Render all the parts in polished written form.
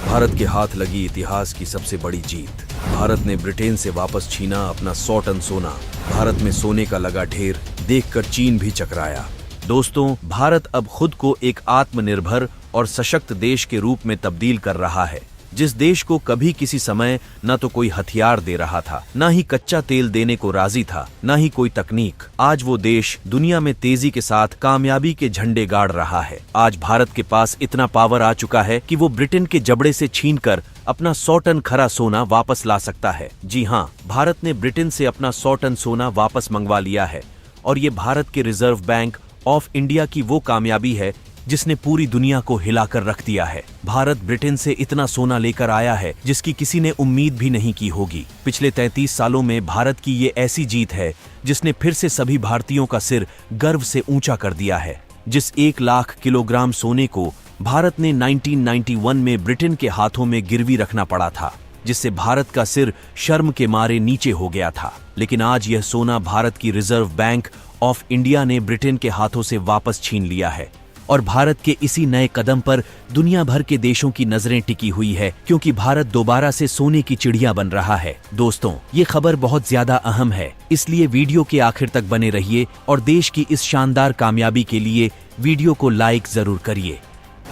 भारत के हाथ लगी इतिहास की सबसे बड़ी जीत। भारत ने ब्रिटेन से वापस छीना अपना 100 टन सोना। भारत में सोने का लगा ढेर देखकर चीन भी चकराया। दोस्तों, भारत अब खुद को एक आत्मनिर्भर और सशक्त देश के रूप में तब्दील कर रहा है। जिस देश को कभी किसी समय न तो कोई हथियार दे रहा था, न ही कच्चा तेल देने को राजी था, न ही कोई तकनीक, आज वो देश दुनिया में तेजी के साथ कामयाबी के झंडे गाड़ रहा है। आज भारत के पास इतना पावर आ चुका है कि वो ब्रिटेन के जबड़े से छीनकर अपना 100 टन खरा सोना वापस ला सकता है। जी हाँ, भारत ने ब्रिटेन से अपना 100 टन सोना वापस मंगवा लिया है और ये भारत के रिजर्व बैंक ऑफ इंडिया की वो कामयाबी है जिसने पूरी दुनिया को हिलाकर रख दिया है। भारत ब्रिटेन से इतना सोना लेकर आया है जिसकी किसी ने उम्मीद भी नहीं की होगी। पिछले 33 सालों में भारत की ये ऐसी जीत है जिसने फिर से सभी भारतीयों का सिर गर्व से ऊंचा कर दिया है। जिस 1 लाख किलोग्राम सोने को भारत ने 1991 में ब्रिटेन के हाथों में गिरवी रखना पड़ा था, जिससे भारत का सिर शर्म के मारे नीचे हो गया था, लेकिन आज यह सोना भारत की रिजर्व बैंक ऑफ इंडिया ने ब्रिटेन के हाथों से वापस छीन लिया है। और भारत के इसी नए कदम पर दुनिया भर के देशों की नजरें टिकी हुई है, क्योंकि भारत दोबारा से सोने की चिड़िया बन रहा है। दोस्तों, ये खबर बहुत ज्यादा अहम है, इसलिए वीडियो के आखिर तक बने रहिए और देश की इस शानदार कामयाबी के लिए वीडियो को लाइक जरूर करिए।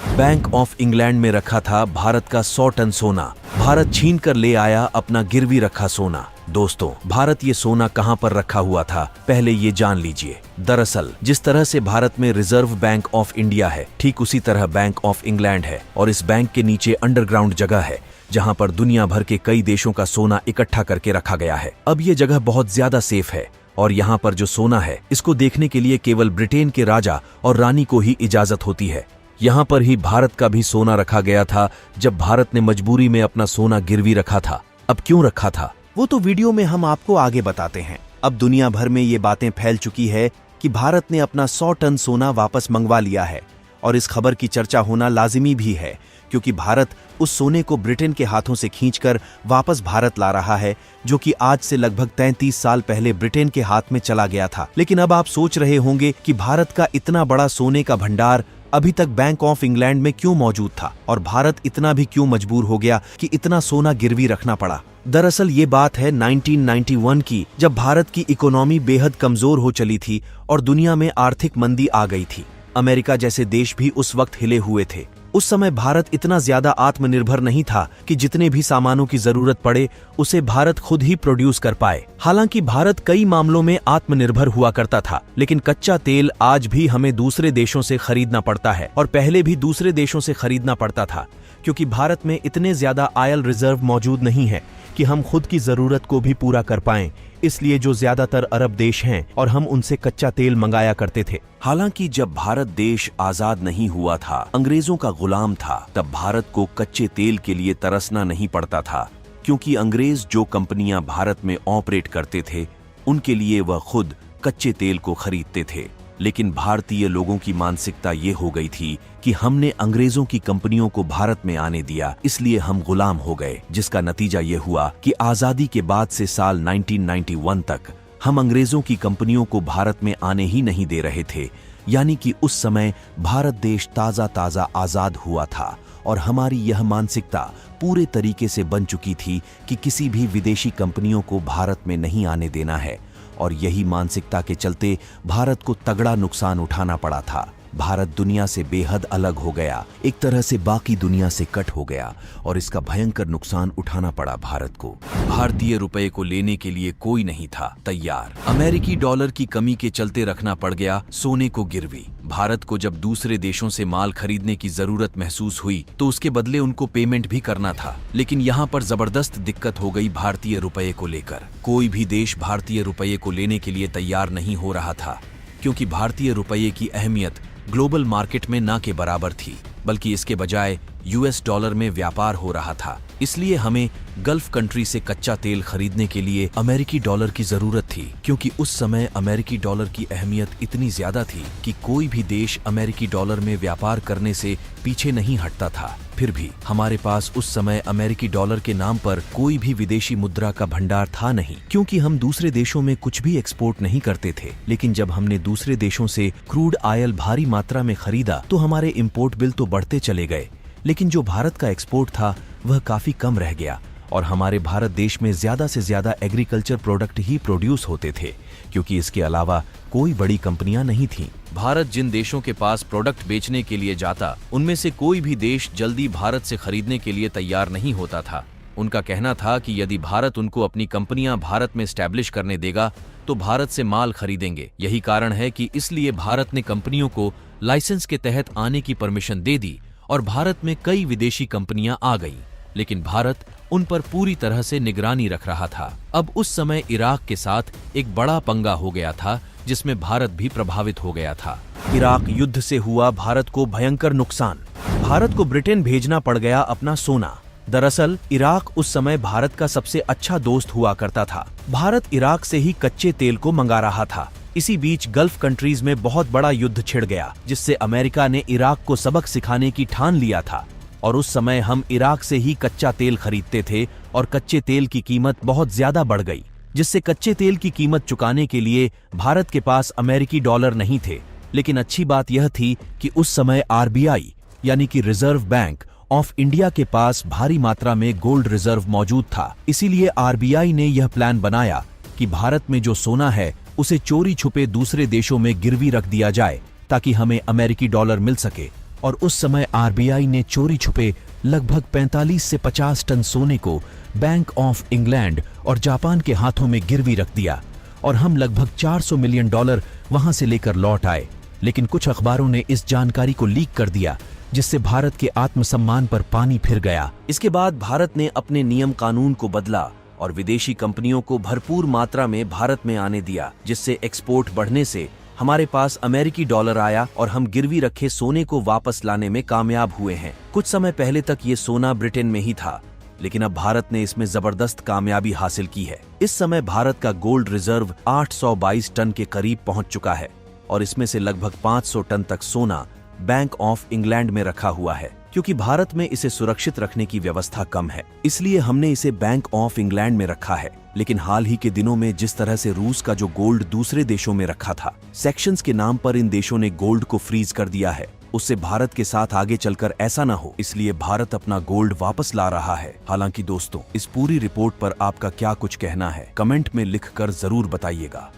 बैंक ऑफ इंग्लैंड में रखा था भारत का 100 टन सोना। भारत छीन कर ले आया अपना गिरवी रखा सोना। दोस्तों, भारत ये सोना कहां पर रखा हुआ था, पहले ये जान लीजिए। दरअसल जिस तरह से भारत में रिजर्व बैंक ऑफ इंडिया है, ठीक उसी तरह बैंक ऑफ इंग्लैंड है और इस बैंक के नीचे अंडरग्राउंड जगह है जहां पर दुनिया भर के कई देशों का सोना इकट्ठा करके रखा गया है। अब ये जगह बहुत ज्यादा सेफ है और यहाँ पर जो सोना है इसको देखने के लिए केवल ब्रिटेन के राजा और रानी को ही इजाजत होती है। यहाँ पर ही भारत का भी सोना रखा गया था जब भारत ने मजबूरी में अपना सोना गिरवी रखा था। अब क्यों रखा था वो तो वीडियो में हम आपको आगे बताते हैं। अब दुनिया भर में ये बातें फैल चुकी है कि भारत ने अपना 100 टन सोना वापस मंगवा लिया है और इस खबर की चर्चा होना लाजिमी भी है, क्योंकि भारत उस सोने को ब्रिटेन के हाथों से खींचकर वापस भारत ला रहा है, जो कि आज से लगभग 33 साल पहले ब्रिटेन के हाथ में चला गया था। लेकिन अब आप सोच रहे होंगे कि भारत का इतना बड़ा सोने का भंडार अभी तक बैंक ऑफ इंग्लैंड में क्यों मौजूद था और भारत इतना भी क्यों मजबूर हो गया कि इतना सोना गिरवी रखना पड़ा। दरअसल ये बात है 1991 की, जब भारत की इकोनॉमी बेहद कमजोर हो चली थी और दुनिया में आर्थिक मंदी आ गई थी। अमेरिका जैसे देश भी उस वक्त हिले हुए थे। उस समय भारत इतना ज्यादा आत्मनिर्भर नहीं था कि जितने भी सामानों की जरूरत पड़े उसे भारत खुद ही प्रोड्यूस कर पाए। हालांकि भारत कई मामलों में आत्मनिर्भर हुआ करता था, लेकिन कच्चा तेल आज भी हमें दूसरे देशों से खरीदना पड़ता है और पहले भी दूसरे देशों से खरीदना पड़ता था, क्योंकि भारत में इतने ज्यादा ऑयल रिजर्व मौजूद नहीं है कि हम खुद की जरूरत को भी पूरा कर पाएं। इसलिए जो ज्यादातर अरब देश हैं और हम उनसे कच्चा तेल मंगाया करते थे। हालांकि जब भारत देश आजाद नहीं हुआ था, अंग्रेजों का गुलाम था, तब भारत को कच्चे तेल के लिए तरसना नहीं पड़ता था, क्योंकि अंग्रेज जो कंपनियां भारत में ऑपरेट करते थे उनके लिए वह खुद कच्चे तेल को खरीदते थे। लेकिन भारतीय लोगों की मानसिकता ये हो गई थी कि हमने अंग्रेजों की कंपनियों को भारत में आने दिया, इसलिए हम गुलाम हो गए, जिसका नतीजा ये हुआ कि आजादी के बाद से साल 1991 तक हम अंग्रेजों की कंपनियों को भारत में आने ही नहीं दे रहे थे। यानी कि उस समय भारत देश ताजा ताजा आजाद हुआ था और हमारी यह मानसिकता पूरे तरीके से बन चुकी थी कि किसी भी विदेशी कंपनियों को भारत में नहीं आने देना है, और यही मानसिकता के चलते भारत को तगड़ा नुकसान उठाना पड़ा था। भारत दुनिया से बेहद अलग हो गया, एक तरह से बाकी दुनिया से कट हो गया और इसका भयंकर नुकसान उठाना पड़ा भारत को। भारतीय रुपए को लेने के लिए कोई नहीं था तैयार। अमेरिकी डॉलर की कमी के चलते रखना पड़ गया सोने को गिरवी। भारत को जब दूसरे देशों से माल खरीदने की जरूरत महसूस हुई तो उसके बदले उनको पेमेंट भी करना था, लेकिन यहाँ पर जबरदस्त दिक्कत हो गई भारतीय रुपये को लेकर। कोई भी देश भारतीय रुपये को लेने के लिए तैयार नहीं हो रहा था, क्योंकि भारतीय रुपये की अहमियत ग्लोबल मार्केट में ना के बराबर थी, बल्कि इसके बजाय यूएस डॉलर में व्यापार हो रहा था। इसलिए हमें गल्फ कंट्री से कच्चा तेल खरीदने के लिए अमेरिकी डॉलर की जरूरत थी, क्योंकि उस समय अमेरिकी डॉलर की अहमियत इतनी ज्यादा थी कि कोई भी देश अमेरिकी डॉलर में व्यापार करने से पीछे नहीं हटता था। फिर भी हमारे पास उस समय अमेरिकी डॉलर के नाम पर कोई भी विदेशी मुद्रा का भंडार था नहीं, क्योंकि हम दूसरे देशों में कुछ भी एक्सपोर्ट नहीं करते थे। लेकिन जब हमने दूसरे देशों से क्रूड ऑयल भारी मात्रा में खरीदा तो हमारे इंपोर्ट बिल तो बढ़ते चले गए, लेकिन जो भारत का एक्सपोर्ट था वह काफी कम रह गया और हमारे भारत देश में ज्यादा से ज्यादा एग्रीकल्चर प्रोडक्ट ही प्रोड्यूस होते थे, क्योंकि इसके अलावा कोई बड़ी कंपनियां नहीं थीं। भारत जिन देशों के पास प्रोडक्ट बेचने के लिए जाता, उनमें से कोई भी देश जल्दी भारत से खरीदने के लिए तैयार नहीं होता था। उनका कहना था कि यदि भारत उनको अपनी कंपनियां भारत में स्टैब्लिश करने देगा तो भारत से माल खरीदेंगे। यही कारण है कि इसलिए भारत ने कंपनियों को लाइसेंस के तहत आने की परमिशन दे दी और भारत में कई विदेशी कंपनियां आ गईं, लेकिन भारत उन पर पूरी तरह से निगरानी रख रहा था। अब उस समय इराक के साथ एक बड़ा पंगा हो गया था, जिसमें भारत भी प्रभावित हो गया था। इराक युद्ध से हुआ भारत को भयंकर नुकसान। भारत को ब्रिटेन भेजना पड़ गया अपना सोना। दरअसल इराक उस समय भारत का सबसे अच्छा दोस्त हुआ करता था। भारत इराक से ही कच्चे तेल को मंगा रहा था। इसी बीच गल्फ कंट्रीज में बहुत बड़ा युद्ध छिड़ गया, जिससे अमेरिका ने इराक को सबक सिखाने की ठान लिया था और उस समय हम इराक से ही कच्चा तेल खरीदते थे और कच्चे तेल की कीमत बहुत ज्यादा बढ़ गई, जिससे कच्चे तेल की कीमत चुकाने के लिए भारत के पास अमेरिकी डॉलर नहीं थे। लेकिन अच्छी बात यह थी कि उस समय आरबीआई यानी कि रिजर्व बैंक ऑफ इंडिया के पास भारी मात्रा में गोल्ड रिजर्व मौजूद था। इसीलिए आरबीआई ने यह प्लान बनाया कि भारत में जो सोना है उसे चोरी छुपे दूसरे देशों में गिरवी रख दिया जाए ताकि हमें अमेरिकी डॉलर मिल सके। और उस समय आरबीआई ने चोरी छुपे लगभग 45 से 50 टन सोने को बैंक ऑफ इंग्लैंड और जापान के हाथों में गिरवी रख दिया और हम लगभग 400 मिलियन डॉलर वहां से लेकर लौट आए। लेकिन कुछ अखबारों ने इस जानकारी को लीक कर दिया, जिससे भारत के आत्मसम्मान पर पानी फिर गया। इसके बाद भारत ने अपने नियम कानून को बदला और विदेशी कंपनियों को भरपूर मात्रा में भारत में आने दिया, जिससे एक्सपोर्ट बढ़ने से हमारे पास अमेरिकी डॉलर आया और हम गिरवी रखे सोने को वापस लाने में कामयाब हुए हैं। कुछ समय पहले तक ये सोना ब्रिटेन में ही था, लेकिन अब भारत ने इसमें जबरदस्त कामयाबी हासिल की है। इस समय भारत का गोल्ड रिजर्व 822 टन के करीब पहुंच चुका है और इसमें से लगभग 500 टन तक सोना बैंक ऑफ इंग्लैंड में रखा हुआ है। क्योंकि भारत में इसे सुरक्षित रखने की व्यवस्था कम है, इसलिए हमने इसे बैंक ऑफ इंग्लैंड में रखा है। लेकिन हाल ही के दिनों में जिस तरह से रूस का जो गोल्ड दूसरे देशों में रखा था, सेक्शंस के नाम पर इन देशों ने गोल्ड को फ्रीज कर दिया है, उससे भारत के साथ आगे चलकर ऐसा न हो, इसलिए भारत अपना गोल्ड वापस ला रहा है। हालांकि दोस्तों, इस पूरी रिपोर्ट पर आपका क्या कुछ कहना है, कमेंट में लिखकर जरूर बताइएगा।